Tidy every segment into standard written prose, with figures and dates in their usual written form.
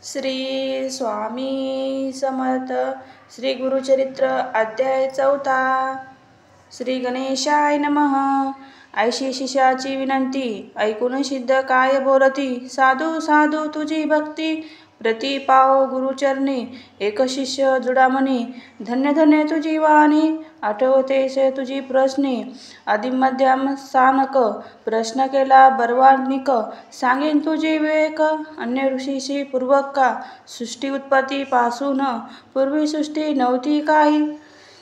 श्री स्वामी समर्थ. श्री गुरुचरित्र अध्याय 4. श्री गणेशाय नमः. ऐशी शिष्याची विनंती ऐकून सिद्ध काय बोलती. साधू साधू तुझी भक्ती प्रति पाव गुरुचरणी. एक शिष्य जुडामणी धन्य धन्य तुझी वाणी. आठवतेस तुझी प्रश्नी आदिमध्यम सानक. प्रश्न केला बर्वानिक सांगेन तुझे विवेक. अन्य ऋषीशी पूर्वक का सृष्टी उत्पत्ती पासून. पूर्वी सृष्टी नव्हती काही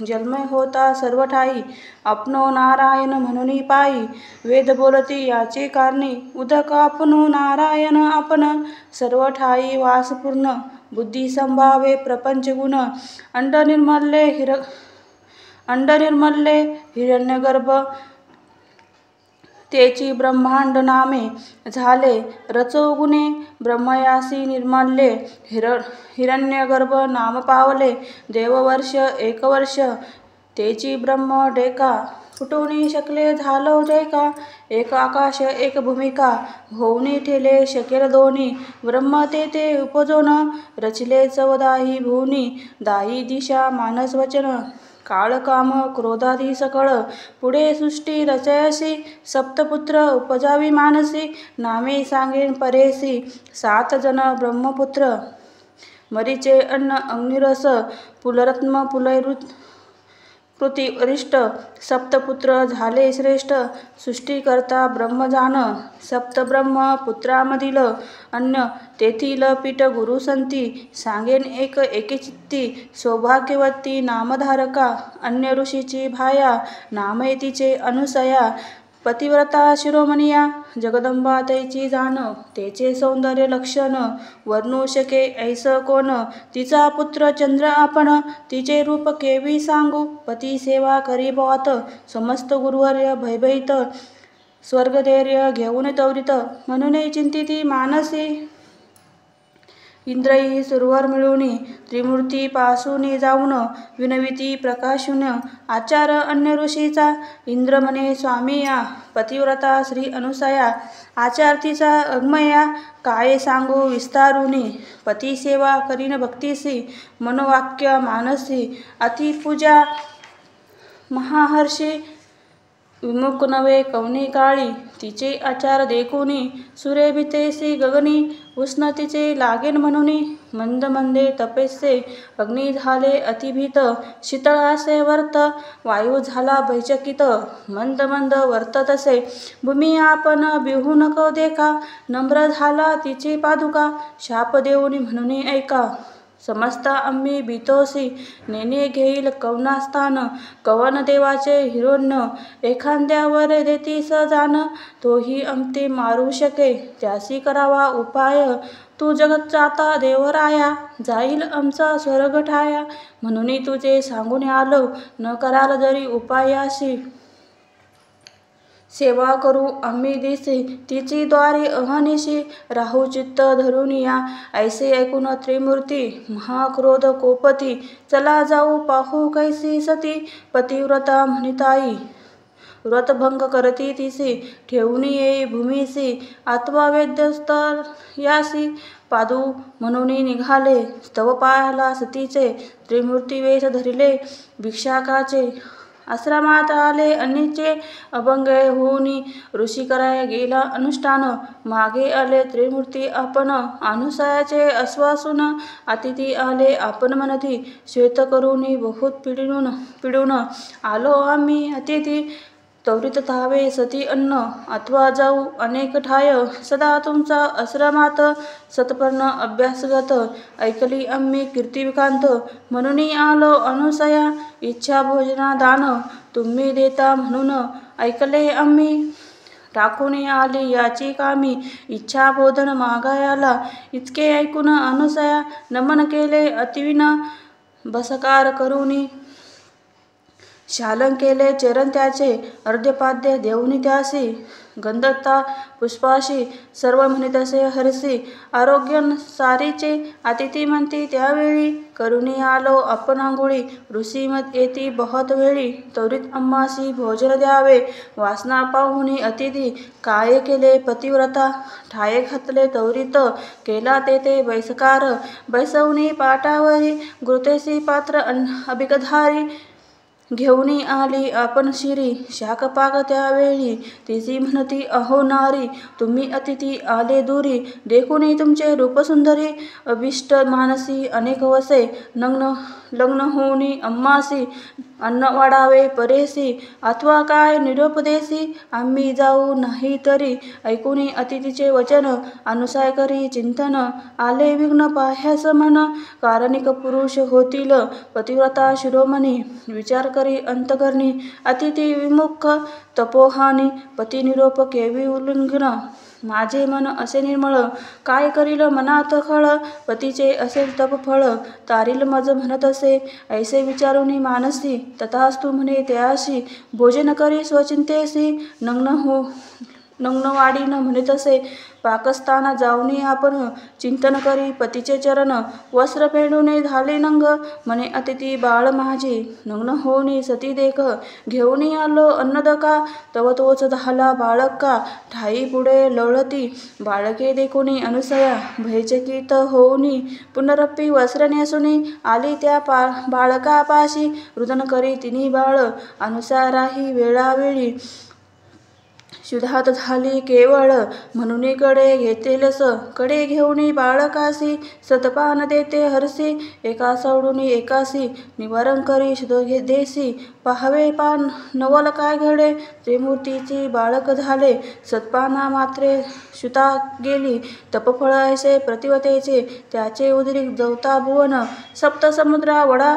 जन्म होता सर्व ठाई. आपणो नारायण म्हणून पायी वेद बोलती याची कारणी. उदक आपणो नारायण आपण सर्व ठाई वासपूर्ण. बुद्धी संभावे प्रपंच गुण. अंड निर्मल्ले हिरण्यगर्भ तेची ब्रह्मांड नामे. झाले रचो गुणे ब्रह्मयासी निर्मल्ले. हिरण्यगर्भ नाम पावले देववर्ष 1 वर्ष. तेची ब्रह्म डेका फुटून शकले झालो जैका. एक आकाश एक भूमिका होऊनी ठेले शकेल दोन्ही. ब्रह्म ते उपजोन रचिले 14 भुवनी. दाही दिशा मानस वचन काळ काम क्रोधादी सकळ. पुढे सृष्टी रचयसी सप्तपुत्र उपजावी मानसी. नामे सांगेन परेसी 7 जन ब्रह्मपुत्र. मरीचे अन्न अग्निरस पुलरत्न कृती वरिष्ठ. सप्तपुत्र झाले श्रेष्ठ सृष्टी करता ब्रह्मजान. सप्तब्रह्म पुत्रामधील अन्न तेथील पीठ गुरुसंती. सांगेन एकेचित्ती सौभाग्यवती नामधारका. अन्य ऋषीची भाया नामे तिचे अनुसया. पतिव्रता शिरोमणिया जगदंबा तैची जाण. तेचे सौंदर्य लक्षण वर्णू शके ऐस कोण. तिचा पुत्र चंद्र आपण तिचे रूप केवी सांगू. पती सेवा करी बॉत समस्त गुरुवर्य भयभीत. स्वर्गधैर्य घेऊन त्वरित म्हणून चिंतिती मानसी. इंद्रही सुरवर मिळून त्रिमूर्ती पासून जाऊन. विनविती प्रकाशून आचार अन्य ऋषीचा. इंद्र म्हणे स्वामी या पतिव्रता श्री अनुसया. आचार तिचा अग्मया काय सांगू विस्तारुनी. पती सेवा करीन भक्तीसी मनोवाक्य मानसी. अति पूजा महाहर्षी विमुख नवे कवनी काळी. तिचे आचार देखुनी सुरे भीतेसी गगनी. उष्ण तिचे लागेन म्हणून मंद मंदे तपेसे. अग्नी झाले अतिभीत शीतळासे वर्त. वायू झाला भयचकित मंद मंद वर्ततसे. भूमी आपण बिहू नको देखा. नम्र झाला तिचे पादुका. शाप देऊनी म्हणून ऐका. समस्त आम्ही भीतोसी नेणे घेईल कवनास्थान. कवन देवाचे हिरोण्य एखाद्यावर देतीस जाण. तोही आमते मारू शके त्यासी करावा उपाय. तू जगच्चाता देवराया जाईल आमचा स्वर्ग ठाया. म्हणून तुझे सांगून आलो न कराल जरी उपायाशी. सेवा करू आम्ही दिसी तिची द्वारी अहनिशी. राहू चित्त धरून या ऐसे ऐकून त्रिमूर्ती. महाक्रोध कोपती चला जाऊ पाहू कैसी सती. पतिव्रता म्हणिताई व्रतभंग करती तिसी. ठेवून येई भूमीसी अथवा वेद्यस्तर यासी. पादू म्हणून निघाले स्तव पायाला सतीचे. त्रिमूर्ती वेश धरिले भिक्षाकाचे. आश्रमात आले अन्नीचे अभंग होऊन. ऋषी कराय गेला अनुष्ठान. मागे आले त्रिमूर्ती आपण अनुसयाचे आश्वासून. अतिथी आले आपण म्हणती श्वेत करून बहुत पिडून. आलो आम्ही अतिथी त्वरित धावे सती अन्न. अथवा जाऊ अनेक ठाय सदा तुमचा आश्रमात. सत्पर्ण अभ्यासगत ऐकली आम्ही कीर्तिविकांत. म्हणून आलो अनुसया इच्छा भोजना दान. तुम्ही देता म्हणून ऐकले आम्ही. टाकून आली याची कामी इच्छा बोधन मागायाला. इतके ऐकून अनुसया नमन केले अतिविना. बसकार करून शालन केले चरण त्याचे अर्ध्यपाद्य देऊनी त्यासी गंधता पुष्पाशी सर्व म्हणतसे हरसी आरोग्य सारीचे अतिथी म्हणती त्यावेळी करुणी आलो आपण आंघोळी ऋषी मत येती बहुत वेळी त्वरित आम्हासी भोजन द्यावे वासना पाहुनी अतिथी काय केले पतिव्रता ठाये घातले त्वरित केला ते बैसकार बैसवणी पाटावरी घृतेसी पात्र अभिगधारी घेऊनी आली आपण शिरी शाकपाक त्यावेळी तिची म्हणती अहो नारी तुम्ही अतिथी आले दुरी देखुनी तुमचे रूपसुंदरी अभिष्ट मानसी अनेक वसे लग्न होऊनी अम्मासी अन्न वाढावे परेसी अथवा काय निरोपदेसी आम्ही जाऊ नाही तरी ऐकुनी अतिथीचे वचन अनुसाय करी चिंतन आले विघ्न पाह्यास मन कारणिक पुरुष होतील पतिव्रता शिरोमणी विचार करी अंतकरणी अतिथी विमुख तपोहानी पती निरोप केवी उल्लंघन माझे मन असे निर्मळ काय करील मनात खळ पतीचे असेल तप फळ तारील मज म्हणत असे ऐसे विचारुनी मानसी तथास्तु म्हणे त्याशी भोजन करी स्वचिंतेसी नग्न वाढीन म्हणत असे पाकस्थाना जाऊनी आपण चिंतन करी पतीचे चरण वस्त्र फेडूने झाले नंग म्हणे अतिथी बाळ माझी नग्न होऊनी सती देख घेऊनी आलो अन्नदका तव तोच झाला बाळका ठाई पुढे लळती बाळके देखुनी अनुसया भयचकित होऊनी पुनरप्पी वस्त्र नेसुनी आली त्या बाळकापाशी रुदन करी तिनी बाळ अनुसाराही वेळावेळी शुद्धात झाली केवळ म्हणून कडे घेतेलस कडे घेऊनी बाळकासी सतपान देते हरसी एका सोडून एकासी निवारण करी शुद्ध देसी पाहावे पान नवल काय घडे त्रिमूर्तीची बाळक झाले सतपाना मात्रे शुता गेली तपफळ ऐसे प्रतिवतेचे त्याचे उदरी जवता भुवन सप्त समुद्रा वडा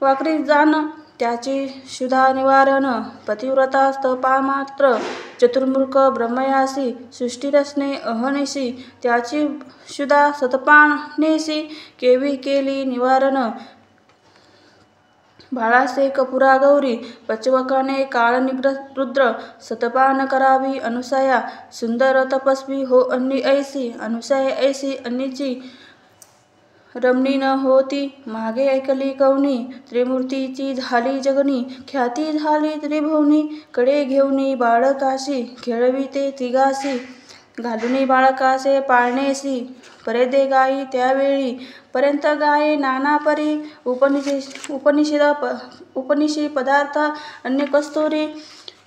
वाकरी जाण त्याची शुद्धा निवारण पतिव्रता स्तपामात्र चतुर्मुख ब्रह्मयासी सृष्टीरसने अहनिसी त्याची शुद्धा सतपानेसी केवी केली निवारण बाळासे कपुरा गौरी पचवकाने काळ रुद्र सतपान करावी अनुसया सुंदर तपस्वी हो अन्नी ऐसी अनुसया ऐसी अन्नीची रमणी न होती मागे ऐकली कवनी त्रिमूर्तीची झाली जगनी ख्याती झाली त्रिभुवनी कडे घेऊनी बाळकाशी खेळविते तिगासी घालुनी बाळकासे पाळणेसी परेदे गाई त्यावेळी पर्यंत गाये नाना परी उपनिषी पदार्थ अन्य कस्तुरी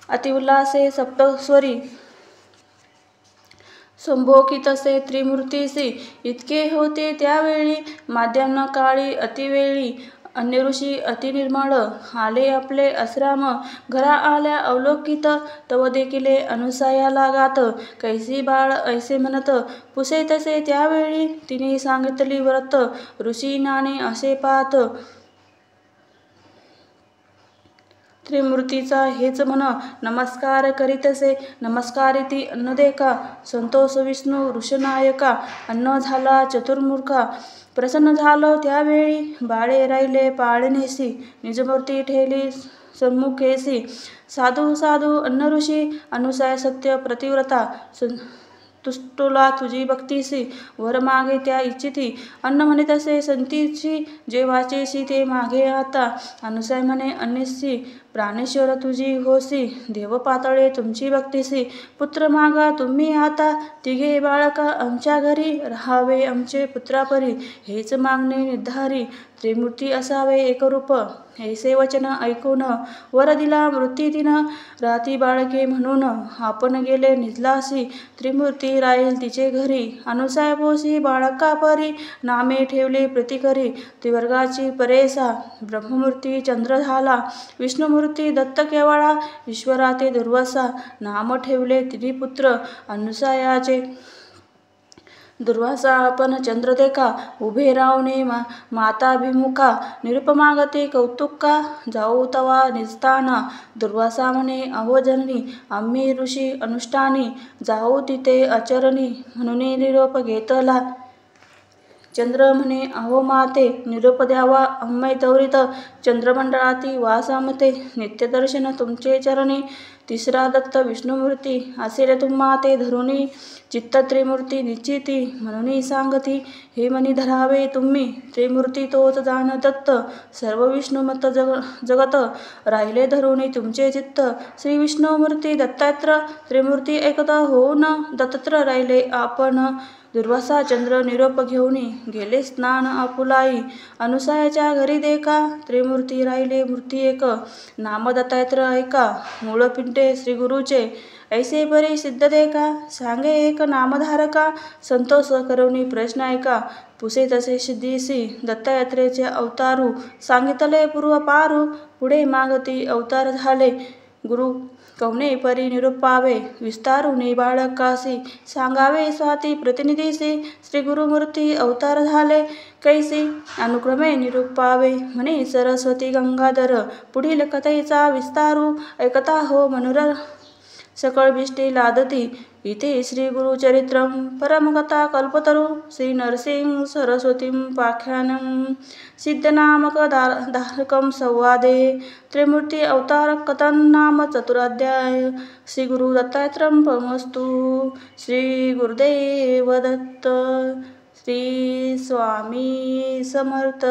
अतिउल्लासे सप्तस्वरी संभोकितसे त्रिमूर्तीसी इतके होते त्यावेळी माध्यम काळी अतिवेळी अन्य ऋषी अतिनिर्मळ आले आपले आश्रम घरा आल्या अवलोकित तव देखिले अनुसया लागात कैसी बाळ ऐसे म्हणत पुसे तसे त्यावेळी तिने सांगितली व्रत ऋषी नाणे असे पाहत त्रिमूर्तीचा हेच म्हण नमस्कार करीतसे नमस्कारिती अन्न देका संतोष विष्णू ऋषनायका अन्न झाला चतुर्मुखा प्रसन्न झालो त्यावेळी बाळे राहिले पाळणेसी निजमूर्ती ठेली सन्मुखेसी साधू साधू अन्न ऋषी अनुसया सत्य प्रतिव्रता तुष्टुला तुझी भक्तीसी वर मागे त्या इच्छिती अन्न म्हणे तसे संतीची जे वाचेसी ते मागे आता अनुसय म्हणे अन्यसी प्राणेश्वर तुझी होसी देव पातळे तुमची भक्तीसी पुत्र मागा तुम्ही आता तिघे बाळका आमच्या घरी राहावे आमचे पुत्रापरी हेच मागणे निर्धारी त्रिमूर्ती असावे एकरूप ऐसे वचन ऐकून वर दिला मृत्यूतीनं राती बाळके म्हणून आपण गेले निजलासी त्रिमूर्ती राहील तिचे घरी अनुसाय पोसी बाळका परी नामे ठेवले प्रतिकरी त्रिवर्गाची परेसा ब्रह्ममूर्ती चंद्र झाला विष्णुमूर्ती दत्त केवळा ईश्वरा ते दुर्वासा नाम ठेवले तिने पुत्र अनुसायाचे दुर्वासा आपण चंद्र देखा उभे रावणे माताभिमुखा निरुपमागते कौतुका जाऊ तवा निजताना दुर्वासा म्हणे अहो जननी आम्ही ऋषी अनुष्ठानी जाऊ तिथे आचरणी म्हणून निरोप घेतला चंद्र म्हणे अहो माते निरोप द्यावा अम्मै त्वरित चंद्रमंडळाती वासामते नित्यदर्शन तुमचे चरणी तिसरा दत्त विष्णुमूर्ती असेल तुम्हा ते धरुणी चित्त त्रिमूर्ती निश्चिती म्हणून सांगती हे मनी धरावे तुम्ही त्रिमूर्ती तोच जाण दत्त सर्व विष्णुमत जगत राहिले धरुणी तुमचे चित्त श्री विष्णुमूर्ती दत्तात्र त्रिमूर्ती एकता होऊन दत्तत्र राहिले आपण दुर्वासा चंद्र निरोप घेऊन गेले स्नान आपुलाई अनुसायाच्या घरी देखा त्रिमूर्ती राहिले मूर्ती एक नाम दत्तात्र ऐका मूळ पिंटे श्री गुरुचे ऐसे परी सिद्ध देखा सांगे एक नामधारका संतोष करुणी प्रश्न ऐका पुसे तसे सिद्धीसी दत्तात्रेचे अवतारू सांगितले पूर्व पारू पुढे मागती अवतार झाले गुरु कवने परी निरूपावे विस्तारुनी बाळकासी सांगावे स्वाती प्रतिनिधीसी श्री गुरुमूर्ती अवतार झाले कैसी अनुक्रमे निरूपावे म्हणे सरस्वती गंगाधर पुढील कथेचा विस्तारू ऐकता हो मनुर सकळ बिष्टी लादती इथे श्री गुरुचरित्रम परमकथा कल्पतरू श्री नरसिंह सरस्वतीं पाख्यानं सिद्धनामक धारकं संवादे त्रिमूर्ती अवतार कथन नाम चतुराध्याय श्री गुरु दत्तात्रयं पमस्तु श्री गुरुदेव दत्त श्री स्वामी समर्थ।